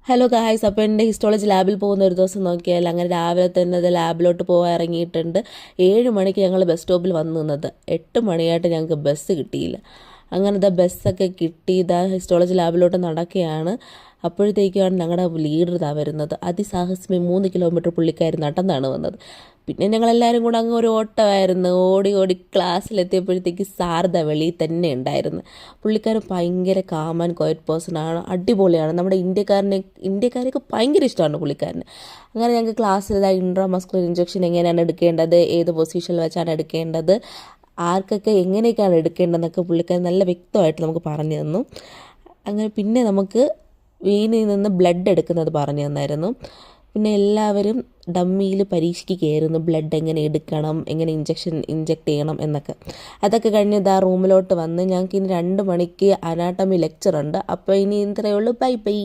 Hello guys, അപ്പോൾ എൻ്റെ histology ലാബിൽ പോകുന്ന ഒരു ദിവസം നോക്കിയാൽ അങ്ങനെ രാവിലെ തന്നെ അത് ലാബിലോട്ട് പോകാൻ ഇറങ്ങിയിട്ടുണ്ട്. 7 മണിക്ക് ഞങ്ങൾ ബസ് സ്റ്റോപ്പിൽ വന്ന് നിന്നത്. 8 മണിയായിട്ട് ഞങ്ങൾക്ക് ബസ് കിട്ടിയില്ല. അങ്ങനെ ബസ്സൊക്കെ കിട്ടി ഹിസ്റ്റോളജി ലാബിലോട്ട് നടക്കുകയാണ്. അപ്പോഴത്തേക്കാണ് ഞങ്ങളുടെ ലീഡർ വരുന്നത്. അതിസാഹസ്യമേ 3 കിലോമീറ്റർ പുള്ളിക്കാരി നടന്നാണ് വന്നത്. പിന്നെ ഞങ്ങളെല്ലാവരും കൂടെ അങ്ങ് ഒരു ഓട്ടമായിരുന്നു. ഓടി ഓടി ക്ലാസ്സിലെത്തിയപ്പോഴത്തേക്ക് സാരദ വെളിയിൽ തന്നെ ഉണ്ടായിരുന്നു. പുള്ളിക്കാരൻ ഭയങ്കര കാം ആൻഡ് ക്വയറ്റ് പേഴ്സണാണ്, അടിപൊളിയാണ്. നമ്മുടെ ഇന്ത്യക്കാരെയൊക്കെ ഭയങ്കര ഇഷ്ടമാണ് പുള്ളിക്കാരന്. അങ്ങനെ ഞങ്ങൾക്ക് ക്ലാസ്സിൽ ഇൻട്രാമസ്കുലർ ഇഞ്ചക്ഷൻ എങ്ങനെയാണ് എടുക്കേണ്ടത്, ഏത് പൊസിഷനിൽ വെച്ചാണ് എടുക്കേണ്ടത്, ആർക്കൊക്കെ എങ്ങനെയൊക്കെയാണ് എടുക്കേണ്ടതെന്നൊക്കെ പുള്ളിക്കാരൻ നല്ല വ്യക്തമായിട്ട് നമുക്ക് പറഞ്ഞു തന്നു. അങ്ങനെ പിന്നെ നമുക്ക് വീനിൽ നിന്ന് ബ്ലഡ് എടുക്കുന്നത് പറഞ്ഞു തന്നായിരുന്നു. പിന്നെ എല്ലാവരും ഡമ്മിയിൽ പരീക്ഷയ്ക്ക് കയറുന്നു, ബ്ലഡ് എങ്ങനെ എടുക്കണം, എങ്ങനെ ഇഞ്ചെക്ട് ചെയ്യണം എന്നൊക്കെ. അതൊക്കെ കഴിഞ്ഞ് റൂമിലോട്ട് വന്ന് ഞങ്ങൾക്ക് ഇനി 2 മണിക്ക് അനാട്ടമി ലെക്ചറുണ്ട്. അപ്പോൾ ഇനി ഇത്രയേ ഉള്ളൂ. Bye bye.